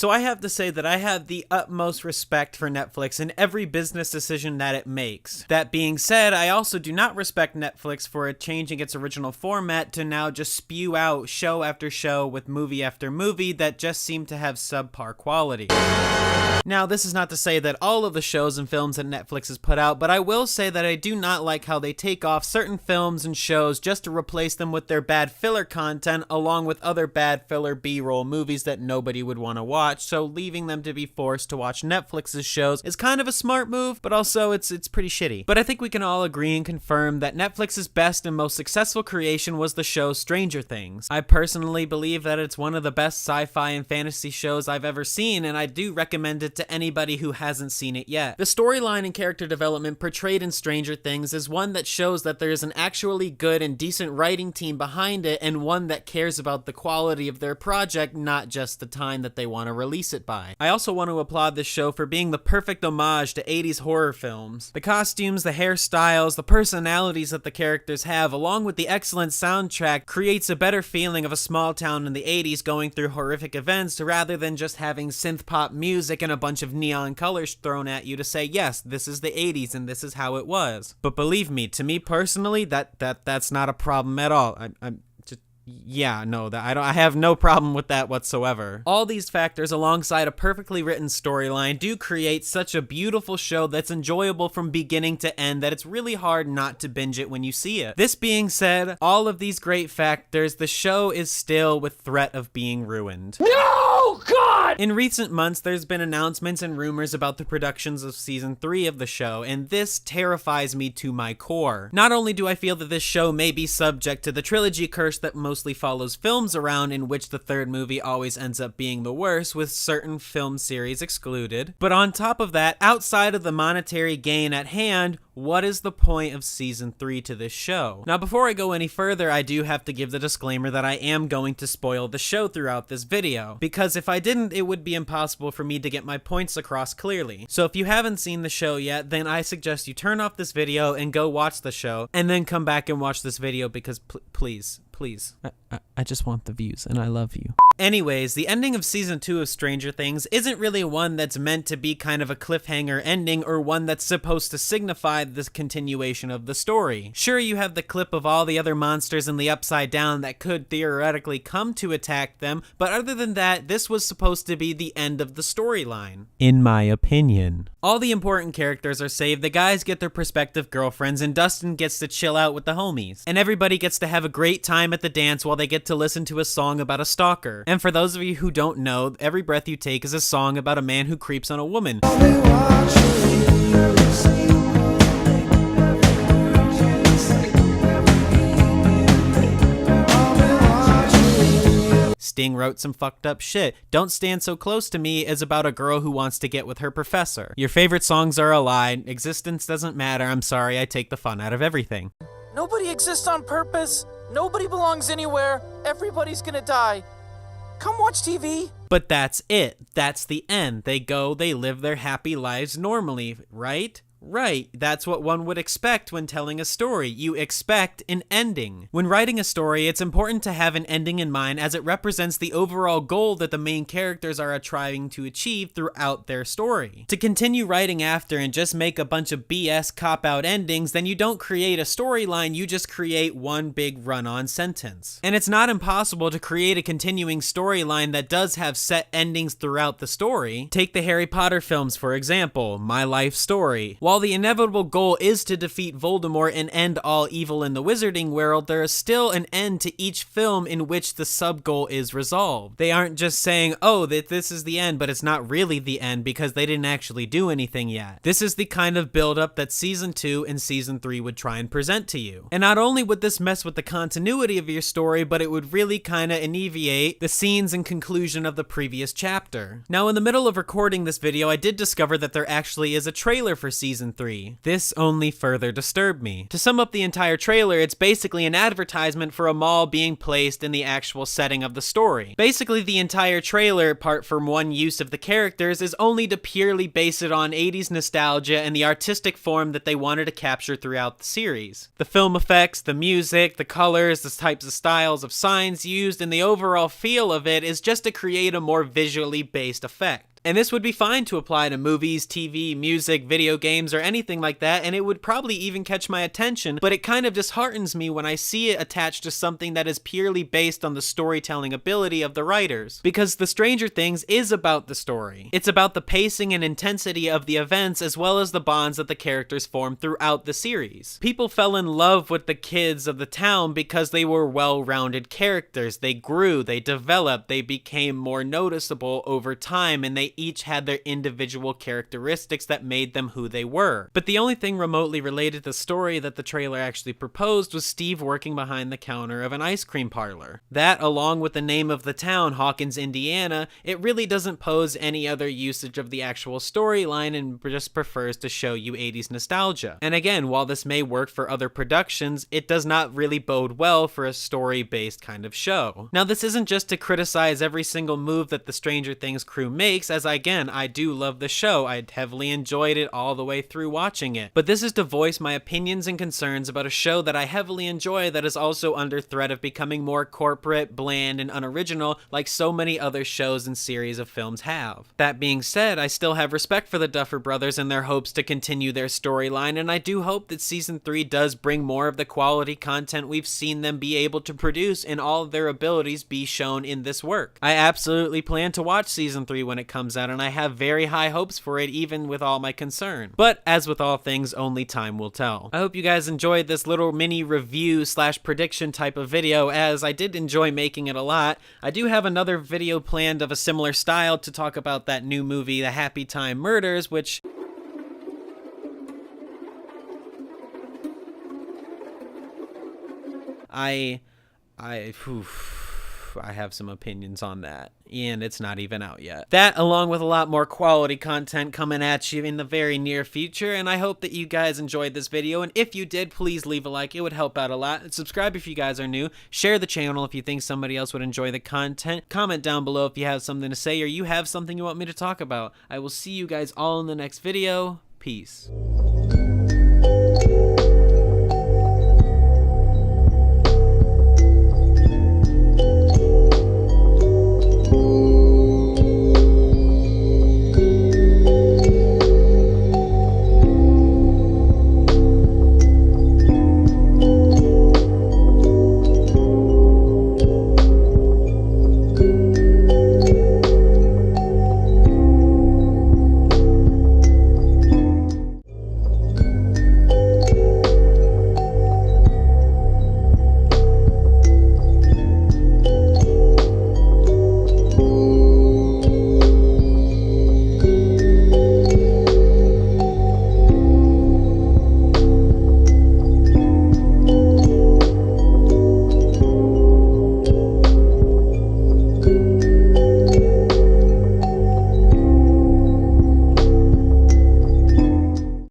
So I have to say that I have the utmost respect for Netflix in every business decision that it makes. That being said, I also do not respect Netflix for it changing its original format to now just spew out show after show with movie after movie that just seem to have subpar quality. Now, this is not to say that all of the shows and films that Netflix has put out, but I will say that I do not like how they take off certain films and shows just to replace them with their bad filler content along with other bad filler B-roll movies that nobody would want to watch, so leaving them to be forced to watch Netflix's shows is kind of a smart move, but also it's pretty shitty. But I think we can all agree and confirm that Netflix's best and most successful creation was the show Stranger Things. I personally believe that it's one of the best sci-fi and fantasy shows I've ever seen, and I do recommend it to anybody who hasn't seen it yet. The storyline and character development portrayed in Stranger Things is one that shows that there is an actually good and decent writing team behind it, and one that cares about the quality of their project, not just the time that they want to release it by. I also want to applaud this show for being the perfect homage to 80s horror films. The costumes, the hairstyles, the personalities that the characters have, along with the excellent soundtrack, creates a better feeling of a small town in the 80s going through horrific events rather than just having synth pop music and a bunch of neon colors thrown at you to say, yes, this is the 80s and this is how it was. But believe me, to me personally, that's not a problem at all. Yeah, no, I have no problem with that whatsoever. All these factors alongside a perfectly written storyline do create such a beautiful show that's enjoyable from beginning to end that it's really hard not to binge it when you see it. This being said, all of these great factors, the show is still with threat of being ruined. No, God! In recent months, there's been announcements and rumors about the productions of season 3 of the show, and this terrifies me to my core. Not only do I feel that this show may be subject to the trilogy curse that mostly follows films around, in which the third movie always ends up being the worst, with certain film series excluded. But on top of that, outside of the monetary gain at hand, what is the point of season 3 to this show? Now, before I go any further, I do have to give the disclaimer that I am going to spoil the show throughout this video, because if I didn't, it would be impossible for me to get my points across clearly. So if you haven't seen the show yet, then I suggest you turn off this video and go watch the show, and then come back and watch this video because please. I just want the views, and I love you. Anyways, the ending of season 2 of Stranger Things isn't really one that's meant to be kind of a cliffhanger ending or one that's supposed to signify the continuation of the story. Sure, you have the clip of all the other monsters in the Upside Down that could theoretically come to attack them, but other than that, this was supposed to be the end of the storyline. In my opinion. All the important characters are saved, the guys get their prospective girlfriends, and Dustin gets to chill out with the homies. And everybody gets to have a great time at the dance while they get to listen to a song about a stalker. And for those of you who don't know, Every Breath You Take is a song about a man who creeps on a woman. Sting wrote some fucked up shit. Don't Stand So Close to Me is about a girl who wants to get with her professor. Your favorite songs are a lie. Existence doesn't matter. I'm sorry, I take the fun out of everything. Nobody exists on purpose. Nobody belongs anywhere. Everybody's gonna die. Come watch TV. But that's it. That's the end. They go, they live their happy lives normally, right? Right, that's what one would expect when telling a story. You expect an ending. When writing a story, it's important to have an ending in mind as it represents the overall goal that the main characters are trying to achieve throughout their story. To continue writing after and just make a bunch of BS cop-out endings, then you don't create a storyline, you just create one big run-on sentence. And it's not impossible to create a continuing storyline that does have set endings throughout the story. Take the Harry Potter films, for example, My Life Story. While the inevitable goal is to defeat Voldemort and end all evil in the wizarding world, there is still an end to each film in which the sub-goal is resolved. They aren't just saying, oh, that this is the end, but it's not really the end because they didn't actually do anything yet. This is the kind of build-up that Season 2 and Season 3 would try and present to you. And not only would this mess with the continuity of your story, but it would really kind of alleviate the scenes and conclusion of the previous chapter. Now, in the middle of recording this video, I did discover that there actually is a trailer for Season Season 3. This only further disturbed me. To sum up the entire trailer, it's basically an advertisement for a mall being placed in the actual setting of the story. Basically, the entire trailer, apart from one use of the characters, is only to purely base it on 80s nostalgia and the artistic form that they wanted to capture throughout the series. The film effects, the music, the colors, the types of styles of signs used, and the overall feel of it is just to create a more visually based effect. And this would be fine to apply to movies, TV, music, video games, or anything like that, and it would probably even catch my attention, but it kind of disheartens me when I see it attached to something that is purely based on the storytelling ability of the writers. Because the Stranger Things is about the story. It's about the pacing and intensity of the events, as well as the bonds that the characters form throughout the series. People fell in love with the kids of the town because they were well-rounded characters. They grew, they developed, they became more noticeable over time, and they each had their individual characteristics that made them who they were. But the only thing remotely related to the story that the trailer actually proposed was Steve working behind the counter of an ice cream parlor. That, along with the name of the town, Hawkins, Indiana, it really doesn't pose any other usage of the actual storyline and just prefers to show you 80s nostalgia. And again, while this may work for other productions, it does not really bode well for a story-based kind of show. Now, this isn't just to criticize every single move that the Stranger Things crew makes, as I do love the show. I heavily enjoyed it all the way through watching it. But this is to voice my opinions and concerns about a show that I heavily enjoy that is also under threat of becoming more corporate, bland, and unoriginal like so many other shows and series of films have. That being said, I still have respect for the Duffer Brothers and their hopes to continue their storyline, and I do hope that Season 3 does bring more of the quality content we've seen them be able to produce and all of their abilities be shown in this work. I absolutely plan to watch Season 3 when it comes out, and I have very high hopes for it even with all my concern. But as with all things, only time will tell. I hope you guys enjoyed this little mini review / prediction type of video, as I did enjoy making it a lot. I do have another video planned of a similar style to talk about that new movie, The Happy Time Murders, which I have some opinions on that, and it's not even out yet. That, along with a lot more quality content coming at you in the very near future, and I hope that you guys enjoyed this video, and if you did, please leave a like. It would help out a lot. And subscribe if you guys are new. Share the channel if you think somebody else would enjoy the content. Comment down below if you have something to say or you have something you want me to talk about. I will see you guys all in the next video. Peace.